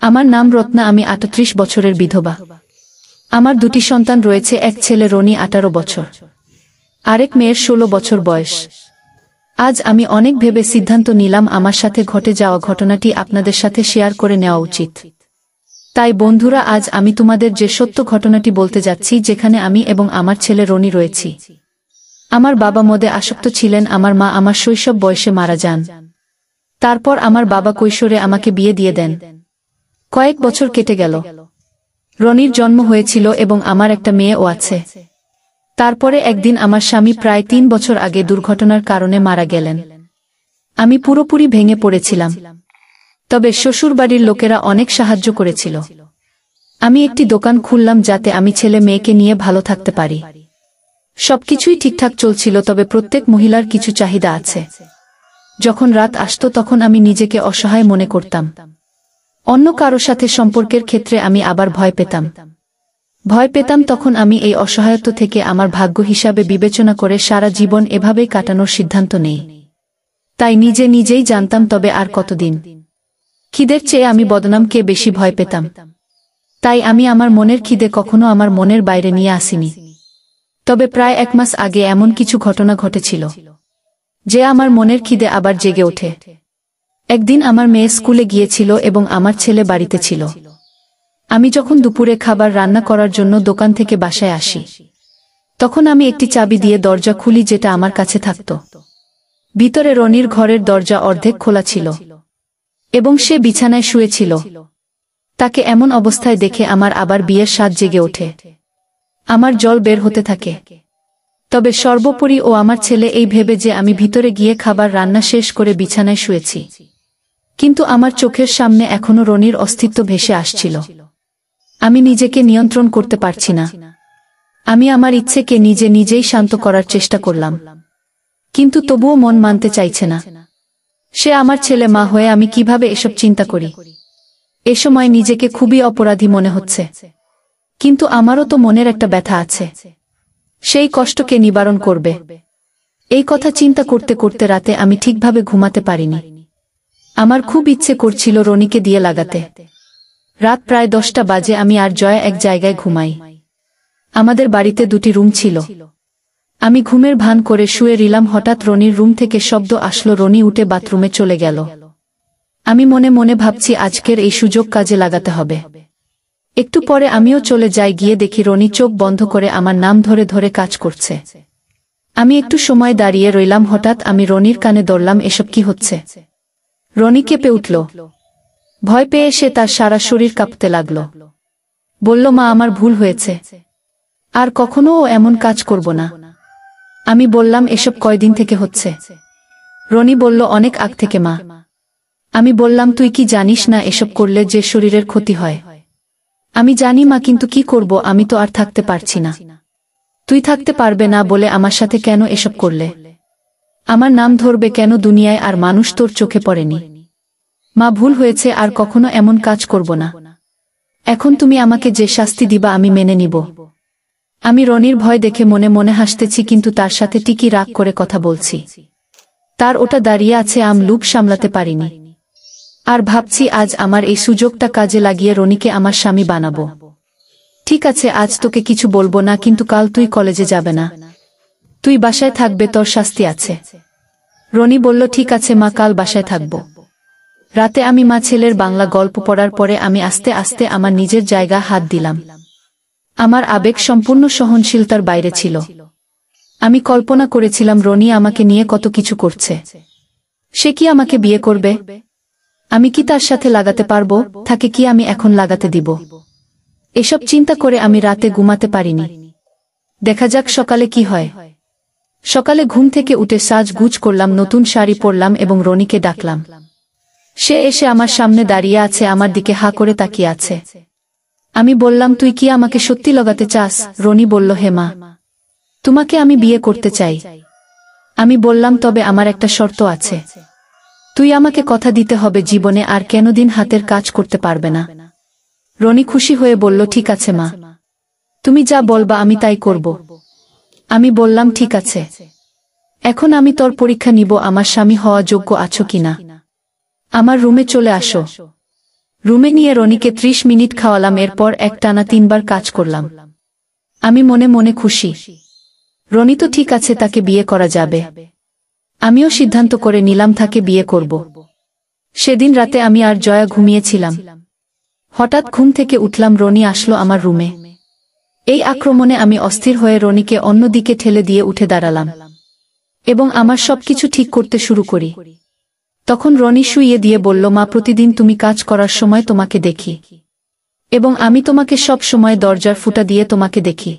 আমার নাম রত্না, আমি ৩৮ বছরের বিধবা। আমার দুটি সন্তান রয়েছে, এক ছেলে রনি ১৮ বছর, আরেক মেয়ের ১৬ বছর বয়স। আজ আমি অনেক ভেবে সিদ্ধান্ত নিলাম আমার সাথে ঘটে যাওয়া ঘটনাটি আপনাদের সাথে শেয়ার করে নেওয়া উচিত। তাই বন্ধুরা, আজ আমি তোমাদের যে সত্য ঘটনাটি বলতে যাচ্ছি, যেখানে আমি এবং আমার ছেলে রনি রয়েছি। আমার বাবা মদে আসক্ত ছিলেন, আমার মা আমার শৈশব বয়সে মারা যান। তারপর আমার বাবা কৈশোরে আমাকে বিয়ে দিয়ে দেন। কয়েক বছর কেটে গেল। রনির জন্ম হয়েছিল এবং আমার একটা মেয়েও আছে। তারপরে একদিন আমার স্বামী প্রায় ৩ বছর আগে দুর্ঘটনার কারণে মারা গেলেন। আমি পুরোপুরি ভেঙে পড়েছিলাম। তবে শ্বশুরবাড়ির লোকেরা অনেক সাহায্য করেছিল। আমি একটি দোকান খুললাম যাতে আমি ছেলে মেয়েকে নিয়ে ভালো থাকতে পারি। সবকিছুই ঠিকঠাক চলছিল, তবে প্রত্যেক মহিলার কিছু চাহিদা আছে। যখন রাত আসতো তখন আমি নিজেকে অসহায় মনে করতাম। অন্য কারো সাথে সম্পর্কের ক্ষেত্রে আমি আবার ভয় পেতাম। তখন আমি এই অসহায়ত্ব থেকে আমার ভাগ্য হিসাবে বিবেচনা করে সারা জীবন এভাবেই কাটানোর সিদ্ধান্ত নেই। তাই নিজেই জানতাম, তবে আর কতদিন। খিদের চেয়ে আমি বদনামকে বেশি ভয় পেতাম। তাই আমি আমার মনের খিদে কখনো আমার মনের বাইরে নিয়ে আসিনি। তবে প্রায় ১ মাস আগে এমন কিছু ঘটনা ঘটেছিল যে আমার মনের খিদে আবার জেগে ওঠে। একদিন আমার মেয়ে স্কুলে গিয়েছিল এবং আমার ছেলে বাড়িতে ছিল। আমি যখন দুপুরে খাবার রান্না করার জন্য দোকান থেকে বাসায় আসি, তখন আমি একটি চাবি দিয়ে দরজা খুলি, যেটা আমার কাছে থাকত। ভিতরে রনির ঘরের দরজা অর্ধেক খোলা ছিল এবং সে বিছানায় শুয়েছিল। তাকে এমন অবস্থায় দেখে আমার আবার বিয়ের স্বাদ জেগে ওঠে। আমার জল বের হতে থাকে। তবে সর্বোপরি ও আমার ছেলে, এই ভেবে যে আমি ভিতরে গিয়ে খাবার রান্না শেষ করে বিছানায় শুয়েছি। কিন্তু আমার চোখের সামনে এখনো রনির অস্তিত্ব ভেসে আসছিল। আমি নিজেকে নিয়ন্ত্রণ করতে পারছি না। আমি আমার ইচ্ছেকে নিজেই শান্ত করার চেষ্টা করলাম, কিন্তু তবুও মন মানতে চাইছে না। সে আমার ছেলে, মা হয়ে আমি কিভাবে এসব চিন্তা করি। এ সময় নিজেকে খুবই অপরাধী মনে হচ্ছে। কিন্তু আমারও তো মনের একটা ব্যথা আছে, সেই কষ্টকে নিবারণ করবে। এই কথা চিন্তা করতে করতে রাতে আমি ঠিকভাবে ঘুমাতে পারিনি। আমার খুব ইচ্ছে করছিল রনিকে দিয়ে লাগাতে। রাত প্রায় ১০টা বাজে, আমি আর জয়া এক জায়গায় ঘুমাই। আমাদের বাড়িতে ২টি রুম ছিল। আমি ঘুমের ভান করে শুয়ে রইলাম। হঠাৎ রনির রুম থেকে শব্দ আসলো। রনি উঠে বাথরুমে চলে গেল। আমি মনে মনে ভাবছি, আজকের এই সুযোগ কাজে লাগাতে হবে। একটু পরে আমিও চলে যাই। গিয়ে দেখি রনি চোখ বন্ধ করে আমার নাম ধরে ধরে কাজ করছে। আমি একটু সময় দাঁড়িয়ে রইলাম। হঠাৎ আমি রনির কানে ধরলাম, এসব কি হচ্ছে? রনি কেঁপে উঠল। ভয় পেয়ে সে তার সারা শরীর কাঁপতে লাগল। বলল, মা, আমার ভুল হয়েছে, আর কখনো ও এমন কাজ করব না। আমি বললাম, এসব কয়দিন থেকে হচ্ছে? রনি বলল, অনেক আগ থেকে মা। আমি বললাম, তুই কি জানিস না এসব করলে যে শরীরের ক্ষতি হয়? আমি জানি মা, কিন্তু কি করব, আমি তো আর থাকতে পারছি না। তুই থাকতে পারবে না বলে আমার সাথে কেন এসব করলে? আমার নাম ধরবে কেন দুনিয়ায়? আর মানুষ তোর চোখে পড়েনি? মা, ভুল হয়েছে, আর কখনো এমন কাজ করব না। এখন তুমি আমাকে যে শাস্তি দিবা আমি মেনে নিব। আমি রনির ভয় দেখে মনে মনে হাসতেছি, কিন্তু তার সাথে টিকি রাগ করে কথা বলছি। তার ওটা দাঁড়িয়ে আছে, আমি লুপ সামলাতে পারিনি। আর ভাবছি, আজ আমার এই সুযোগটা কাজে লাগিয়ে রনিকে আমার স্বামী বানাবো। ঠিক আছে, আজ তোকে কিছু বলবো না, কিন্তু কাল তুই কলেজে যাবে না। তুই বাসায় থাকবে, তোর শাস্তি আছে। রনি বলল, ঠিক আছে মা, কাল বাসায় থাকব। রাতে আমি মা ছেলের বাংলা গল্প পড়ার পরে আমি আস্তে আস্তে আমার নিজের জায়গা হাত দিলাম। আমার আবেগ সম্পূর্ণ সহনশীলতার বাইরে ছিল। আমি কল্পনা করেছিলাম রনি আমাকে নিয়ে কত কিছু করছে। সে কি আমাকে বিয়ে করবে? আমি কি তার সাথে লাগাতে পারবো? তাকে কি আমি এখন লাগাতে দিব? এসব চিন্তা করে আমি রাতে ঘুমাতে পারিনি। দেখা যাক সকালে কি হয়। সকালে ঘুম থেকে উঠে সাজগুজ করলাম, নতুন শাড়ি পরলাম এবং রনিকে ডাকলাম। সে এসে আমার সামনে দাঁড়িয়ে আছে, আমার দিকে হা করে তাকিয়ে আছে। আমি বললাম, তুই কি আমাকে সত্যি লাগাতে চাস? রনি বলল, হে মা, তোমাকে আমি বিয়ে করতে চাই। আমি বললাম, তবে আমার একটা শর্ত আছে। তুই আমাকে কথা দিতে হবে জীবনে আর কোনোদিন হাতের কাজ করতে পারবে না। রনি খুশি হয়ে বলল, ঠিক আছে মা, তুমি যা বলবা আমি তাই করব। আমি বললাম, ঠিক আছে, এখন আমি তোর পরীক্ষা নিব, আমার স্বামী হওয়া যোগ্য আছো কিনা। আমার রুমে চলে আসো। রুমে নিয়ে রনিকে 30 মিনিট খাওয়ালাম, এরপর একটানা 3 বার কাজ করলাম। আমি মনে মনে খুশি। রনি তো ঠিক আছে, তাকে বিয়ে করা যাবে। আমিও সিদ্ধান্ত করে নিলাম তাকে বিয়ে করব। সেদিন রাতে আমি আর জয়া ঘুমিয়েছিলাম। হঠাৎ ঘুম থেকে উঠলাম, রনি আসলো আমার রুমে। এই আক্রমণে আমি অস্থির হয়ে রনিকে অন্যদিকে ঠেলে দিয়ে উঠে দাঁড়ালাম এবং আমার সবকিছু ঠিক করতে শুরু করি। তখন রনি শুইয়ে দিয়ে বলল, মা, প্রতিদিন তুমি কাজ করার সময় তোমাকে দেখি এবং আমি তোমাকে সব সময় দরজার ফুটা দিয়ে তোমাকে দেখি।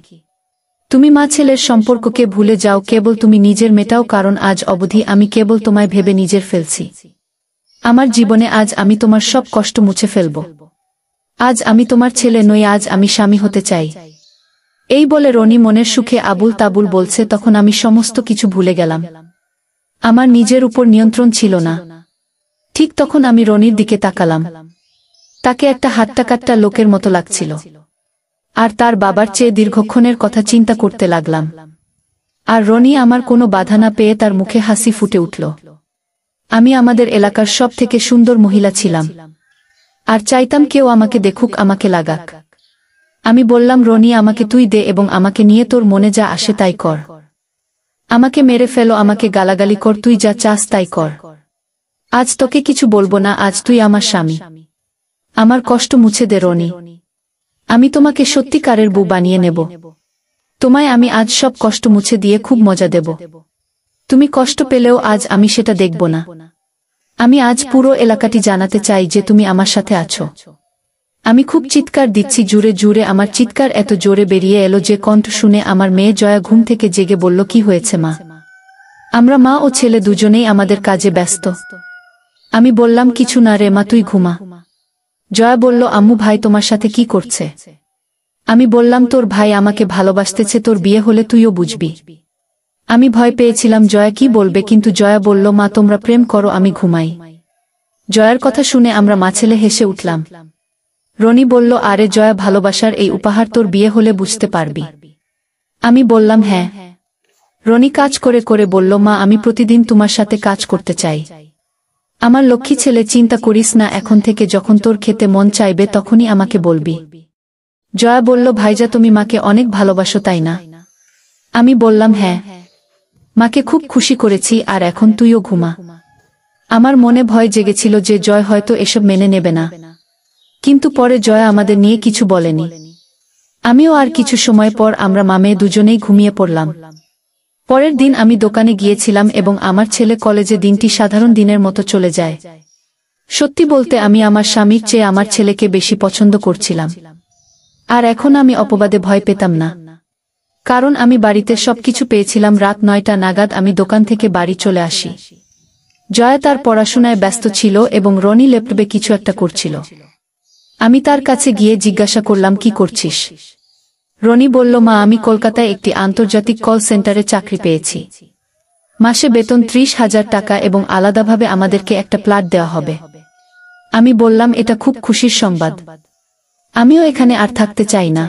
তুমি মা ছেলের সম্পর্ককে ভুলে যাও, কেবল তুমি নিজের মেটাও, কারণ আজ অবধি আমি কেবল তোমায় ভেবে নিজের ফেলছি। আমার জীবনে আজ আমি তোমার সব কষ্ট মুছে ফেলব। আজ আমি তোমার ছেলে নই, আজ আমি স্বামী হতে চাই। এই বলে রনি মনের সুখে আবুল তাবুল বলছে। তখন আমি সমস্ত কিছু ভুলে গেলাম। আমার নিজের উপর নিয়ন্ত্রণ ছিল না। ঠিক তখন আমি রনির দিকে তাকালাম। তাকে একটা হাট্টাকাট্টা লোকের মতো লাগছিল, আর তার বাবার চেয়ে দীর্ঘক্ষণের কথা চিন্তা করতে লাগলাম। আর রনি আমার কোনো বাধা না পেয়ে তার মুখে হাসি ফুটে উঠল। আমি আমাদের এলাকার সব থেকে সুন্দর মহিলা ছিলাম, আর চাইতাম কেউ আমাকে দেখুক, আমাকে লাগাক। আমি বললাম, রনি, আমাকে তুই দে এবং আমাকে নিয়ে তোর মনে যা আসে তাই কর। আমাকে মেরে ফেলো, আমাকে গালাগালি কর, তুই যা চাস তাই কর। আজ তোকে কিছু বলবো না, আজ তুই আমার স্বামী। আমার কষ্ট মুছে দে রনি। আমি তোমাকে সত্যিকারের বউ বানিয়ে নেব। তোমায় আমি আজ সব কষ্ট মুছে দিয়ে খুব মজা দেব। তুমি কষ্ট পেলেও আজ আমি সেটা দেখব না। আমি আজ পুরো এলাকাটি জানাতে চাই যে তুমি আমার সাথে আছো। আমি খুব চিৎকার দিচ্ছি, জুড়ে জুড়ে। আমার চিৎকার এত জোরে বেরিয়ে এলো যে কণ্ঠ শুনে আমার মেয়ে জয়া ঘুম থেকে জেগে বলল, কি হয়েছে মা? আমরা মা ও ছেলে দুজনেই আমাদের কাজে ব্যস্ত। আমি বললাম, কিছু না রে মা, তুই ঘুমা। জয়া বলল, আম্মু, ভাই তোমার সাথে কি করছে? আমি বললাম, তোর ভাই আমাকে ভালোবাসতেছে, তোর বিয়ে হলে তুইও বুঝবি। আমি ভয় পেয়েছিলাম জয়া কি বলবে, কিন্তু জয়া বলল, মা, তোমরা প্রেম করো, আমি ঘুমাই। জয়ার কথা শুনে আমরা মা ছেলে হেসে উঠলাম। রনি বলল, আরে জয়া, ভালোবাসার এই উপহার তোর বিয়ে হলে বুঝতে পারবি। আমি বললাম, হ্যাঁ। রনি কাজ করে করে বলল, মা, আমি প্রতিদিন তোমার সাথে কাজ করতে চাই। আমার লক্ষ্মী ছেলে, চিন্তা করিস না, এখন থেকে যখন তোর খেতে মন চাইবে তখনই আমাকে বলবি। জয়া বলল, ভাইজা, তুমি মাকে অনেক ভালোবাসো তাই না? আমি বললাম, হ্যাঁ। মাকে খুব খুশি করেছি, আর এখন তুইও ঘুমা। আমার মনে ভয় জেগেছিল যে জয় হয়তো এসব মেনে নেবে না, কিন্তু পরে জয়া আমাদের নিয়ে কিছু বলেনি। আমিও আর কিছু সময় পর আমরা মা মেয়ে দুজনেই ঘুমিয়ে পড়লাম। পরের দিন আমি দোকানে গিয়েছিলাম এবং আমার ছেলে কলেজে। দিনটি সাধারণ দিনের মতো চলে যায়। সত্যি বলতে আমি আমার স্বামীর চেয়ে আমার ছেলেকে বেশি পছন্দ করছিলাম। আর এখন আমি অপবাদে ভয় পেতাম না, কারণ আমি বাড়িতে সবকিছু পেয়েছিলাম। রাত 9টা নাগাদ আমি দোকান থেকে বাড়ি চলে আসি। জয়া তার পড়াশোনায় ব্যস্ত ছিল এবং রনি ল্যাপটপে কিছু একটা করছিল। আমি তার কাছে গিয়ে জিজ্ঞাসা করলাম, কি করছিস? রনি বলল, মা, আমি কলকাতায় একটি আন্তর্জাতিক কল সেন্টারে চাকরি পেয়েছি। মাসে বেতন 30,000 টাকা এবং আলাদাভাবে আমাদেরকে একটা প্লট দেওয়া হবে। আমি বললাম, এটা খুব খুশির সংবাদ। আমিও এখানে আর থাকতে চাই না।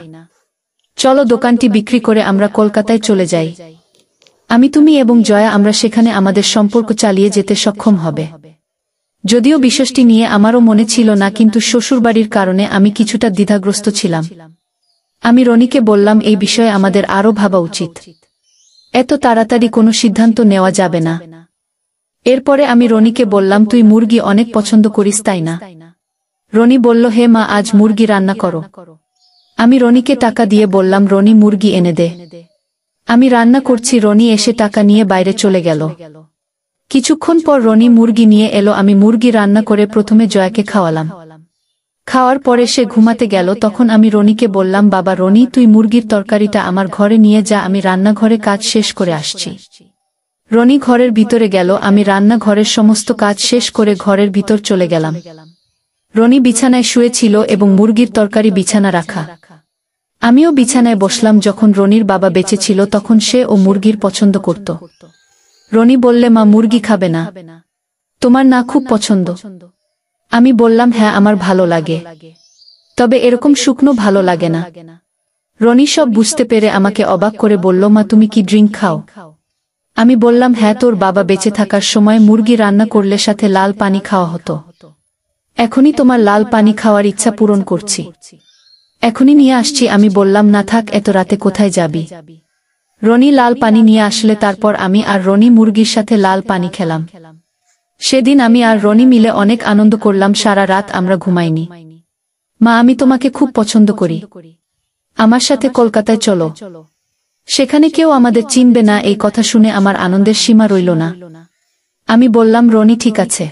চলো দোকানটি বিক্রি করে আমরা কলকাতায় চলে যাই। আমি, তুমি এবং জয়া আমরা সেখানে আমাদের সম্পর্ক চালিয়ে যেতে সক্ষম হবে। যদিও বিষয়টি নিয়ে আমারও মনে ছিল না, কিন্তু শ্বশুরবাড়ির কারণে আমি কিছুটা দ্বিধাগ্রস্ত ছিলাম। আমি রনিকে বললাম, এই বিষয়ে আমাদের আরও ভাবা উচিত। এত তাড়াতাড়ি কোনো সিদ্ধান্ত নেওয়া যাবে না। এরপরে আমি রনিকে বললাম, তুই মুরগি অনেক পছন্দ করিস তাই না? রনি বলল, হে মা, আজ মুরগি রান্না করো। আমি রনিকে টাকা দিয়ে বললাম, রনি, মুরগি এনে দে। আমি রান্না করছি। রনি এসে টাকা নিয়ে বাইরে চলে গেল। কিছুক্ষণ পর রনি মুরগি নিয়ে এলো। আমি মুরগি রান্না করে প্রথমে জয়াকে খাওয়ালাম। খাওয়ার পরে সে ঘুমাতে গেল। তখন আমি রনিকে বললাম, বাবা রনি, তুই মুরগির তরকারিটা আমার ঘরে নিয়ে যা, আমি রান্নাঘরে কাজ শেষ করে আসছি। রনি ঘরের ভিতরে গেল। আমি রান্নাঘরের সমস্ত কাজ শেষ করে ঘরের ভিতর চলে গেলাম। রনি বিছানায় শুয়েছিল এবং মুরগির তরকারি বিছানা রাখা। আমিও বিছানায় বসলাম। যখন রনির বাবা বেঁচে ছিল তখন সে ও মুরগির পছন্দ করত। রনি বললে, মা, মুরগি খাবে না? তোমার না খুব পছন্দ? আমি বললাম, হ্যাঁ, আমার ভালো লাগে, তবে এরকম শুকনো ভালো লাগে না। রনি সব বুঝতে পেরে আমাকে অবাক করে বলল, মা, তুমি কি ড্রিঙ্ক খাও? আমি বললাম, হ্যাঁ, তোর বাবা বেঁচে থাকার সময় মুরগি রান্না করলে সাথে লাল পানি খাওয়া হতো। এখনই তোমার লাল পানি খাওয়ার ইচ্ছা পূরণ করছি। এখনই নিয়ে আসছি। আমি বললাম, না থাক, এত রাতে কোথায় যাবি? রনি লাল পানি নিয়ে আসলে তারপর আমি আর রনি মুরগির সাথে লাল পানি খেলাম। সেদিন আমি আর রনি মিলে অনেক আনন্দ করলাম। সারা রাত আমরা ঘুমাইনি। মা, আমি তোমাকে খুব পছন্দ করি। আমার সাথে কলকাতায় চলো। সেখানে কেউ আমাদের চিনবে না। এই কথা শুনে আমার আনন্দের সীমা রইল না। আমি বললাম, রনি, ঠিক আছে,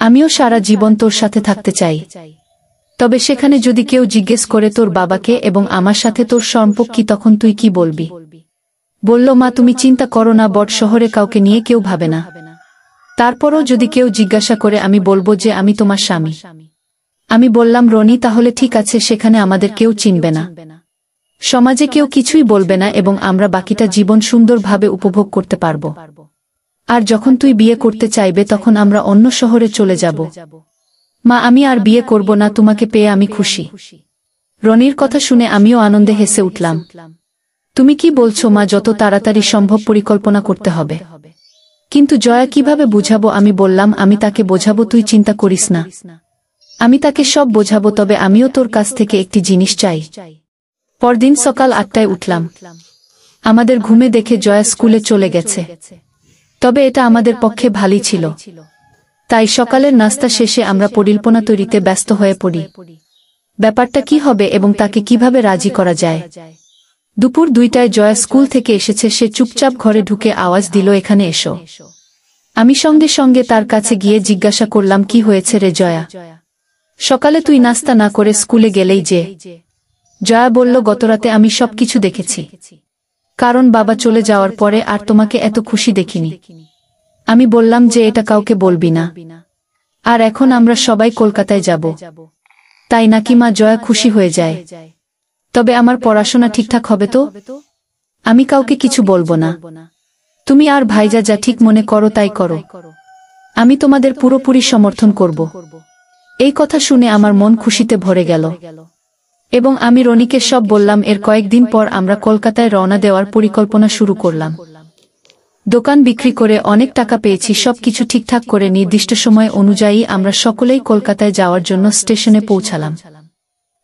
আমিও সারা জীবন তোর সাথে থাকতে চাই। তবে সেখানে যদি কেউ জিজ্ঞেস করে তোর বাবাকে এবং আমার সাথে তোর সম্পর্ক কি, তখন তুই কি বলবি? বলল, মা, তুমি চিন্তা করো না, বড় শহরে কাউকে নিয়ে কেউ ভাবে না। তারপরও যদি কেউ জিজ্ঞাসা করে, আমি বলবো যে আমি তোমার স্বামী। আমি বললাম, রনি, তাহলে ঠিক আছে, সেখানে আমাদের কেউ চিনবে না, সমাজে কেউ কিছুই বলবে না এবং আমরা বাকিটা জীবন সুন্দরভাবে উপভোগ করতে পারব। আর যখন তুই বিয়ে করতে চাইবে তখন আমরা অন্য শহরে চলে যাব। মা, আমি আর বিয়ে করব না, তোমাকে পেয়ে আমি খুশি। রনির কথা শুনে আমিও আনন্দে হেসে উঠলাম। তুমি কি বলছো মা? যত তাড়াতাড়ি সম্ভব পরিকল্পনা করতে হবে। কিন্তু জয়া, কিভাবে বুঝাবো? আমি বললাম, আমি তাকে বোঝাবো, তুই চিন্তা করিস না। আমি তাকে সব বোঝাবো, তবে আমিও তোর কাছ থেকে একটি জিনিস চাই। পরদিন সকাল 8টায় উঠলাম। আমাদের ঘুমে দেখে জয়া স্কুলে চলে গেছে। তবে এটা আমাদের পক্ষে ভালোই ছিল। তাই সকালের নাস্তা শেষে আমরা পরিকল্পনা তৈরিতে ব্যস্ত হয়ে পড়ি। ব্যাপারটা কি হবে এবং তাকে কিভাবে রাজি করা যায়। দুপুর 2টায় জয়া স্কুল থেকে এসেছে। সে চুপচাপ ঘরে ঢুকে আওয়াজ দিল, এখানে এসো। আমি সঙ্গে সঙ্গে তার কাছে গিয়ে জিজ্ঞাসা করলাম, কি হয়েছে রে জয়া? সকালে তুই নাস্তা না করে স্কুলে গেলেই যে? জয়া বলল, গতরাতে আমি সবকিছু দেখেছি। কারণ বাবা চলে যাওয়ার পরে আর তোমাকে এত খুশি দেখিনি। আমি বললাম যে এটা কাউকে বলবি না। আর এখন আমরা সবাই কলকাতায় যাব। তাই নাকি মা? জয়া খুশি হয়ে যায়। তবে আমার পড়াশোনা ঠিকঠাক হবে তো? আমি কাউকে কিছু বলবো না। তুমি আর ভাইজা যা ঠিক মনে করো তাই করো। আমি তোমাদের পুরোপুরি সমর্থন করব। এই কথা শুনে আমার মন খুশিতে ভরে গেল এবং আমি রনিকে সব বললাম। এর কয়েকদিন পর আমরা কলকাতায় রওনা দেওয়ার পরিকল্পনা শুরু করলাম। দোকান বিক্রি করে অনেক টাকা পেয়েছি। সবকিছু ঠিকঠাক করে নির্দিষ্ট সময় অনুযায়ী আমরা সকলেই কলকাতায় যাওয়ার জন্য স্টেশনে পৌঁছালাম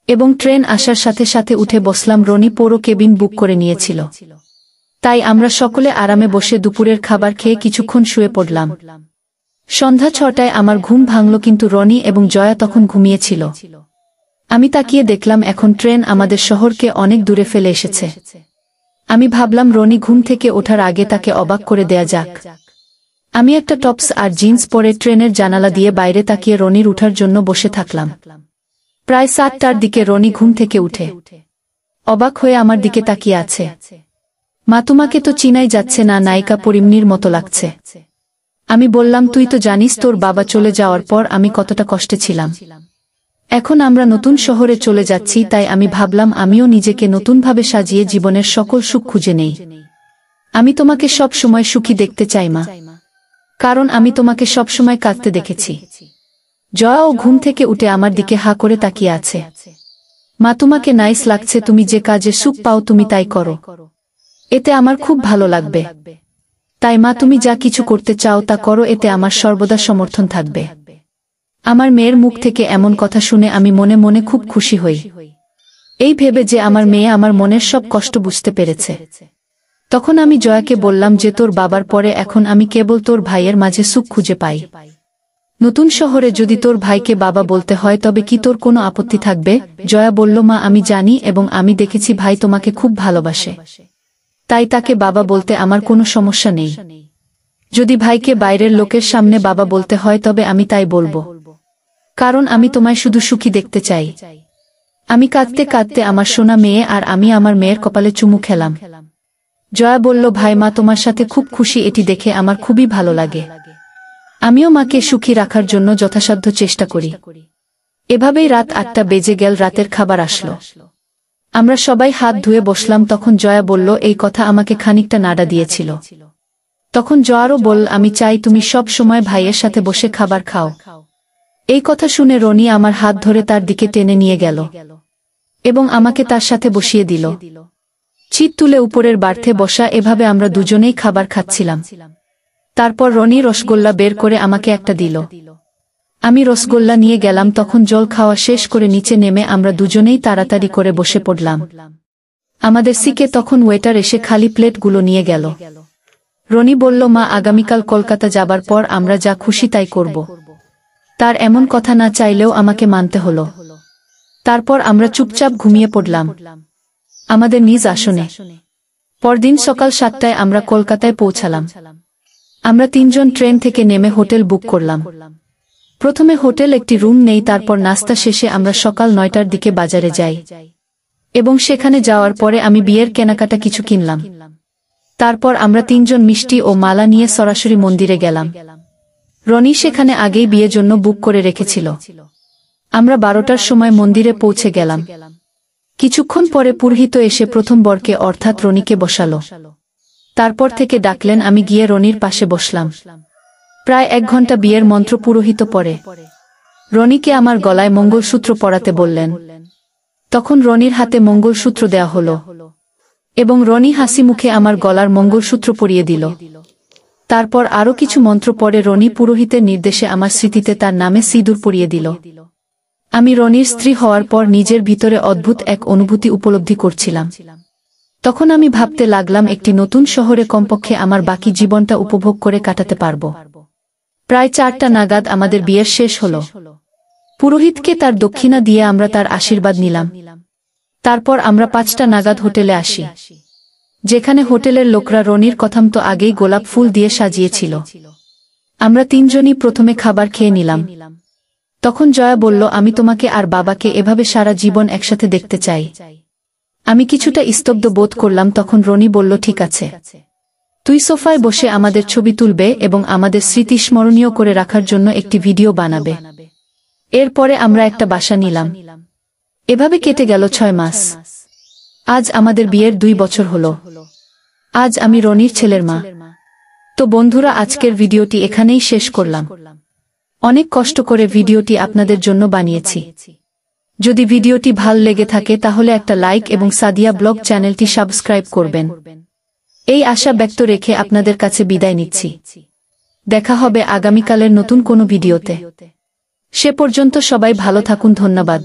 এবং ট্রেন আসার সাথে সাথে উঠে বসলাম। রনি পুরো কেবিন বুক করে নিয়েছিল। তাই আমরা সকলে আরামে বসে দুপুরের খাবার খেয়ে কিছুক্ষণ শুয়ে পড়লাম। সন্ধ্যা 6টায় আমার ঘুম ভাঙল, কিন্তু রনি এবং জয়া তখন ঘুমিয়েছিল। আমি তাকিয়ে দেখলাম এখন ট্রেন আমাদের শহরকে অনেক দূরে ফেলে এসেছে। আমি ভাবলাম, রনি ঘুম থেকে ওঠার আগে তাকে অবাক করে দেয়া যাক। আমি একটা টপস আর জিন্স পরে ট্রেনের জানালা দিয়ে বাইরে তাকিয়ে রনির উঠার জন্য বসে থাকলাম। প্রায় 7টার দিকে রনি ঘুম থেকে উঠে অবাক হয়ে আমার দিকে তাকিয়ে আছে। মা, তোমাকে তো চিনাই যাচ্ছে না, নায়িকা পরিমনির মতো লাগছে। আমি বললাম, তুই তো জানিস তোর বাবা চলে যাওয়ার পর আমি কতটা কষ্টে ছিলাম। এখন আমরা নতুন শহরে চলে যাচ্ছি, তাই আমি ভাবলাম আমিও নিজেকে নতুনভাবে সাজিয়ে জীবনের সকল সুখ খুঁজে নেই। আমি তোমাকে সব সময় সুখী দেখতে চাই মা, কারণ আমি তোমাকে সব সময় কাঁদতে দেখেছি। জয়াও ঘুম থেকে উঠে আমার দিকে হা করে তাকিয়ে আছে। মা, তোমাকে নাইস লাগছে, তুমি যে কাজে সুখ পাও তুমি তাই করো, এতে আমার খুব ভালো লাগবে। তাই মা, তুমি যা কিছু করতে চাও তা করো, এতে আমার সর্বদা সমর্থন থাকবে। আমার মেয়ের মুখ থেকে এমন কথা শুনে আমি মনে মনে খুব খুশি হই, এই ভেবে যে আমার মেয়ে আমার মনের সব কষ্ট বুঝতে পেরেছে। তখন আমি জয়াকে বললাম যে তোর বাবার পরে এখন আমি কেবল তোর ভাইয়ের মাঝে সুখ খুঁজে পাই। নতুন শহরে যদি তোর ভাইকে বাবা বলতে হয় তবে কি তোর কোনো আপত্তি থাকবে? জয়া বলল, মা, আমি জানি এবং আমি দেখেছি ভাই তোমাকে খুব ভালোবাসে, তাই তাকে বাবা বলতে আমার কোনো সমস্যা নেই। যদি ভাইকে বাইরের লোকের সামনে বাবা বলতে হয় তবে আমি তাই বলবো, কারণ আমি তোমায় শুধু সুখী দেখতে চাই। আমি কাঁদতে কাঁদতে আমার সোনা মেয়ে আর আমি আমার মেয়ের কপালে চুমু খেলাম। জয়া বলল, ভাই, মা তোমার সাথে খুব খুশি, এটি দেখে আমার খুবই ভালো লাগে। আমিও মাকে সুখী রাখার জন্য যথাসাধ্য চেষ্টা করি। এভাবেই রাত 8টা বেজে গেল, রাতের খাবার আসলো। আমরা সবাই হাত ধুয়ে বসলাম। তখন জয়া বলল, এই কথা আমাকে খানিকটা নাড়া দিয়েছিল। তখন জয়ারও বলল, আমি চাই তুমি সব সময় ভাইয়ের সাথে বসে খাবার খাও। এই কথা শুনে রনি আমার হাত ধরে তার দিকে টেনে নিয়ে গেল এবং আমাকে তার সাথে বসিয়ে দিল। ছিট তুলে উপরের বার্থে বসা, এভাবে আমরা দুজনেই খাবার খাচ্ছিলাম। তারপর রনি রসগোল্লা বের করে আমাকে একটা দিল। আমি রসগোল্লা নিয়ে গেলাম। তখন জল খাওয়া শেষ করে নিচে নেমে আমরা দুজনেই তাড়াতাড়ি করে বসে পড়লাম। আমাদের সিকে তখন ওয়েটার এসে খালি প্লেটগুলো নিয়ে গেল। রনি বলল, মা, আগামীকাল কলকাতা যাবার পর আমরা যা খুশি তাই করব। তার এমন কথা না চাইলেও আমাকে মানতে হলো। তারপর আমরা চুপচাপ ঘুমিয়ে পড়লাম আমাদের নিজ আসনে। পরদিন সকাল 7টায় আমরা কলকাতায় পৌঁছালাম। আমরা 3 জন ট্রেন থেকে নেমে হোটেল বুক করলাম। প্রথমে হোটেল একটি রুম নেই, তারপর নাস্তা শেষে আমরা সকাল 9টার দিকে বাজারে যাই এবং সেখানে যাওয়ার পরে আমি বিয়ের কেনাকাটা কিছু কিনলাম। তারপর আমরা 3 জন মিষ্টি ও মালা নিয়ে সরাসরি মন্দিরে গেলাম। রনি সেখানে আগেই বিয়ের জন্য বুক করে রেখেছিল। আমরা 12টার সময় মন্দিরে পৌঁছে গেলাম। কিছুক্ষণ পরে পুরোহিত এসে প্রথম বরকে অর্থাৎ রনিকে বসালো। তারপর থেকে ডাকলেন, আমি গিয়ে রনির পাশে বসলাম। প্রায় 1 ঘন্টা বিয়ের মন্ত্র পুরোহিত পড়ে রনিকে আমার গলায় মঙ্গলসূত্র পরাতে বললেন। তখন রনির হাতে মঙ্গলসূত্র দেয়া হলো এবং রনি হাসি মুখে আমার গলার মঙ্গলসূত্র পরিয়ে দিল। তারপর আরও কিছু মন্ত্র পড়ে রনি পুরোহিতের নির্দেশে আমার স্মৃতিতে তার নামে সিঁদুর পরিয়ে দিল। আমি রনির স্ত্রী হওয়ার পর নিজের ভিতরে অদ্ভুত এক অনুভূতি উপলব্ধি করছিলাম। তখন আমি ভাবতে লাগলাম, একটি নতুন শহরে কমপক্ষে আমার বাকি জীবনটা উপভোগ করে কাটাতে পারব। প্রায় 4টা নাগাদ আমাদের বিয়ের শেষ হলো। পুরোহিতকে তার দক্ষিণা দিয়ে আমরা তার আশীর্বাদ নিলাম। তারপর আমরা 5টা নাগাদ হোটেলে আসি, যেখানে হোটেলের লোকরা রনির কথামতো আগেই গোলাপ ফুল দিয়ে সাজিয়েছিল। আমরা 3 জনই প্রথমে খাবার খেয়ে নিলাম। তখন জয়া বলল, আমি তোমাকে আর বাবাকে এভাবে সারা জীবন একসাথে দেখতে চাই। আমি কিছুটা স্তব্ধ বোধ করলাম। তখন রনি বলল, ঠিক আছে, তুই সোফায় বসে আমাদের ছবি তুলবে এবং আমাদের স্মৃতি স্মরণীয় করে রাখার জন্য একটি ভিডিও বানাবে। এরপরে আমরা একটা বাসা নিলাম। এভাবে কেটে গেল 6 মাস। আজ আমাদের বিয়ের 2 বছর হলো। আজ আমি রনির ছেলের মা। তো বন্ধুরা, আজকের ভিডিওটি এখানেই শেষ করলাম। অনেক কষ্ট করে ভিডিওটি আপনাদের জন্য বানিয়েছি। যদি ভিডিওটি ভাল লেগে থাকে তাহলে একটা লাইক এবং সাদিয়া ব্লগ চ্যানেলটি সাবস্ক্রাইব করবেন। এই আশা ব্যক্ত রেখে আপনাদের কাছে বিদায় নিচ্ছি। দেখা হবে আগামীকালের নতুন কোনো ভিডিওতে। সে পর্যন্ত সবাই ভালো থাকুন। ধন্যবাদ।